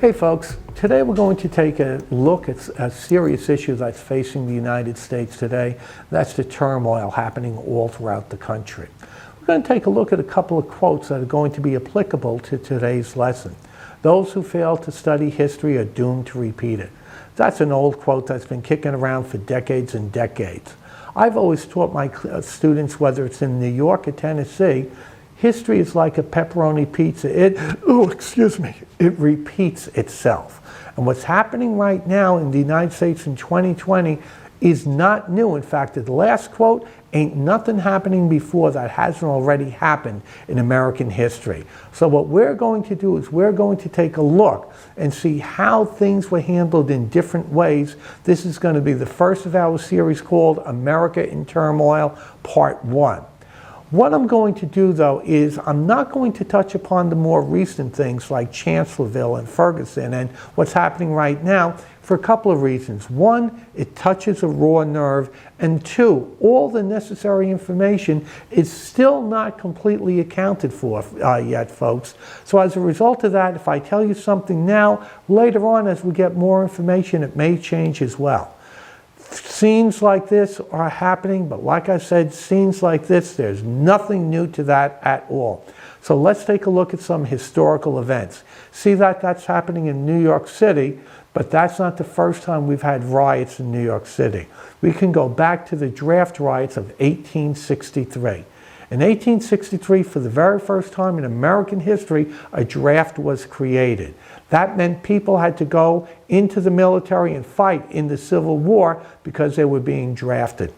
Hey folks, today we're going to take a look at a serious issue that's facing the United States today. That's the turmoil happening all throughout the country. We're going to take a look at a couple of quotes that are going to be applicable to today's lesson. Those who fail to study history are doomed to repeat it. That's an old quote that's been kicking around for decades and decades. I've always taught my students, whether it's in New York or Tennessee, history is like a pepperoni pizza. It repeats itself. And what's happening right now in the United States in 2020 is not new. In fact, the last quote, ain't nothing happening before that hasn't already happened in American history. So what we're going to do is we're going to take a look and see how things were handled in different ways. This is going to be the first of our series called America in Turmoil, Part 1. What I'm going to do, though, is I'm not going to touch upon the more recent things like Chancellorsville and Ferguson and what's happening right now for a couple of reasons. One, it touches a raw nerve, and two, all the necessary information is still not completely accounted for yet, folks. So as a result of that, if I tell you something now, later on as we get more information, it may change as well. Scenes like this are happening, but like I said, scenes like this, there's nothing new to that at all. So let's take a look at some historical events. See that's happening in New York City, but that's not the first time we've had riots in New York City. We can go back to the draft riots of 1863. In 1863, for the very first time in American history, a draft was created. That meant people had to go into the military and fight in the Civil War because they were being drafted.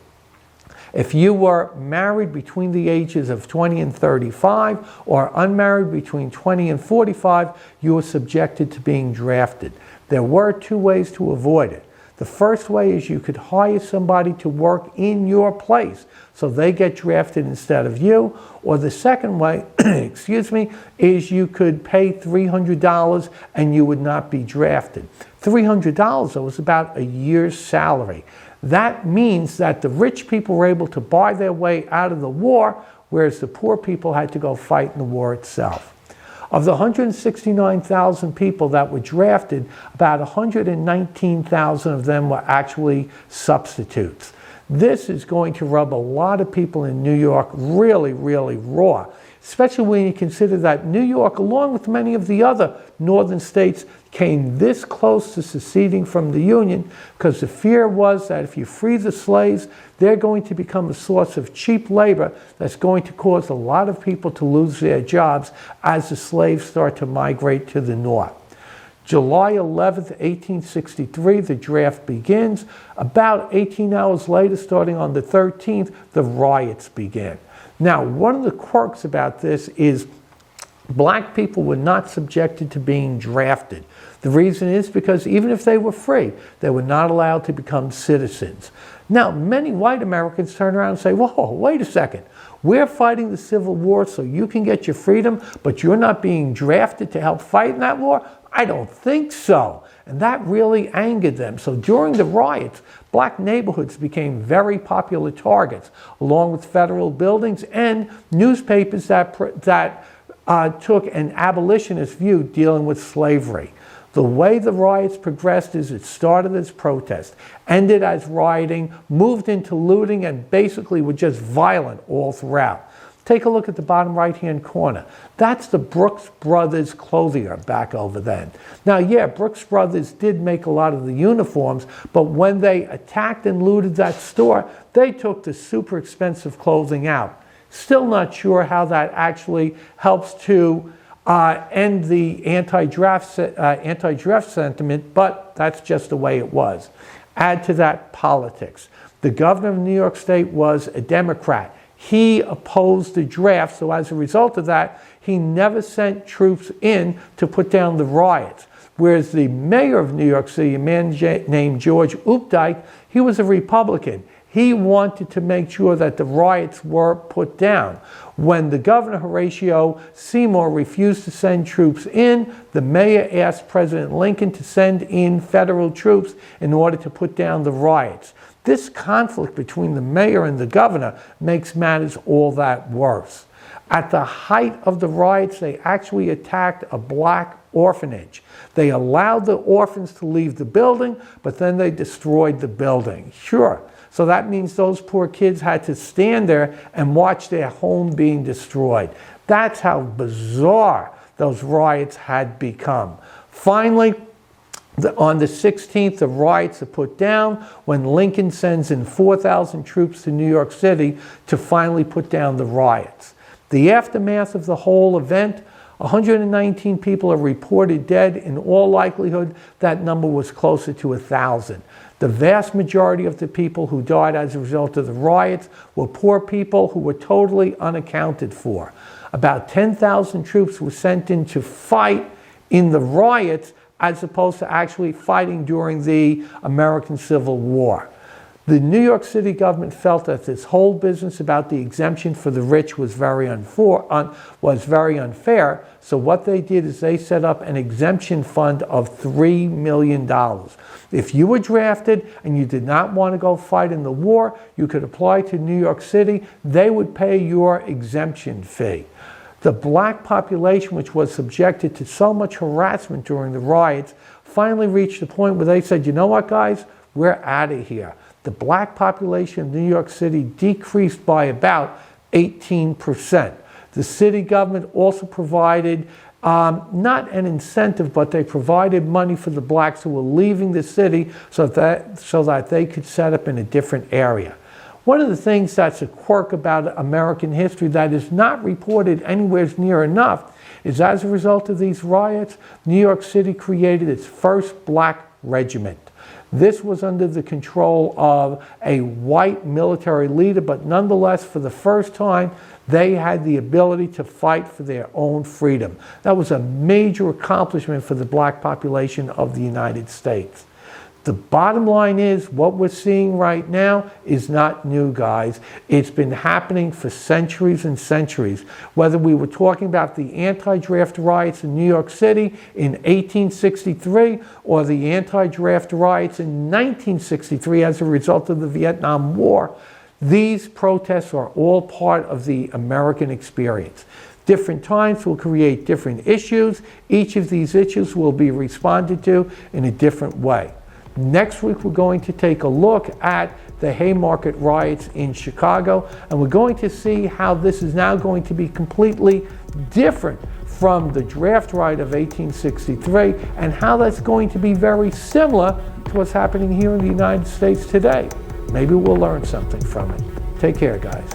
If you were married between the ages of 20 and 35 or unmarried between 20 and 45, you were subjected to being drafted. There were two ways to avoid it. The first way is you could hire somebody to work in your place so they get drafted instead of you. Or the second way, is you could pay $300 and you would not be drafted. $300, though, was about a year's salary. That means that the rich people were able to buy their way out of the war, whereas the poor people had to go fight in the war itself. Of the 169,000 people that were drafted, about 119,000 of them were actually substitutes. This is going to rub a lot of people in New York really, really raw, especially when you consider that New York, along with many of the other northern states, came this close to seceding from the Union because the fear was that if you free the slaves, they're going to become a source of cheap labor that's going to cause a lot of people to lose their jobs as the slaves start to migrate to the north. July 11th, 1863, the draft begins. About 18 hours later, starting on the 13th, the riots began. Now, one of the quirks about this is black people were not subjected to being drafted. The reason is because even if they were free, they were not allowed to become citizens. Now, many white Americans turn around and say, whoa, wait a second. We're fighting the Civil War so you can get your freedom, but you're not being drafted to help fight in that war? I don't think so. And that really angered them. So during the riots, black neighborhoods became very popular targets, along with federal buildings and newspapers that took an abolitionist view dealing with slavery. The way the riots progressed is it started as protest, ended as rioting, moved into looting, and basically were just violent all throughout. Take a look at the bottom right-hand corner. That's the Brooks Brothers clothier back over then. Now, yeah, Brooks Brothers did make a lot of the uniforms, but when they attacked and looted that store, they took the super expensive clothing out. Still not sure how that actually helps to end the anti-draft sentiment, but that's just the way it was. Add to that politics. The governor of New York State was a Democrat. He opposed the draft, so as a result of that, he never sent troops in to put down the riots. Whereas the mayor of New York City, a man named George Updike, he was a Republican. He wanted to make sure that the riots were put down. When the governor, Horatio Seymour, refused to send troops in, the mayor asked President Lincoln to send in federal troops in order to put down the riots. This conflict between the mayor and the governor makes matters all that worse. At the height of the riots, they actually attacked a black orphanage. They allowed the orphans to leave the building, but then they destroyed the building. Sure. So that means those poor kids had to stand there and watch their home being destroyed. That's how bizarre those riots had become. Finally, on the 16th, the riots are put down when Lincoln sends in 4,000 troops to New York City to finally put down the riots. The aftermath of the whole event, 119 people are reported dead. In all likelihood, that number was closer to 1,000. The vast majority of the people who died as a result of the riots were poor people who were totally unaccounted for. About 10,000 troops were sent in to fight in the riots as opposed to actually fighting during the American Civil War. The New York City government felt that this whole business about the exemption for the rich was very unfair. So what they did is they set up an exemption fund of $3 million. If you were drafted and you did not want to go fight in the war, you could apply to New York City. They would pay your exemption fee. The black population, which was subjected to so much harassment during the riots, finally reached a point where they said, you know what, guys, we're out of here. The black population of New York City decreased by about 18%. The city government also provided not an incentive, but they provided money for the blacks who were leaving the city so that they could set up in a different area. One of the things that's a quirk about American history that is not reported anywhere near enough is as a result of these riots, New York City created its first black regiment. This was under the control of a white military leader, but nonetheless, for the first time, they had the ability to fight for their own freedom. That was a major accomplishment for the black population of the United States. The bottom line is, what we're seeing right now is not new, guys. It's been happening for centuries and centuries. Whether we were talking about the anti-draft riots in New York City in 1863 or the anti-draft riots in 1963 as a result of the Vietnam War, these protests are all part of the American experience. Different times will create different issues. Each of these issues will be responded to in a different way. Next week, we're going to take a look at the Haymarket riots in Chicago, and we're going to see how this is now going to be completely different from the draft riot of 1863, and how that's going to be very similar to what's happening here in the United States today. Maybe we'll learn something from it. Take care, guys.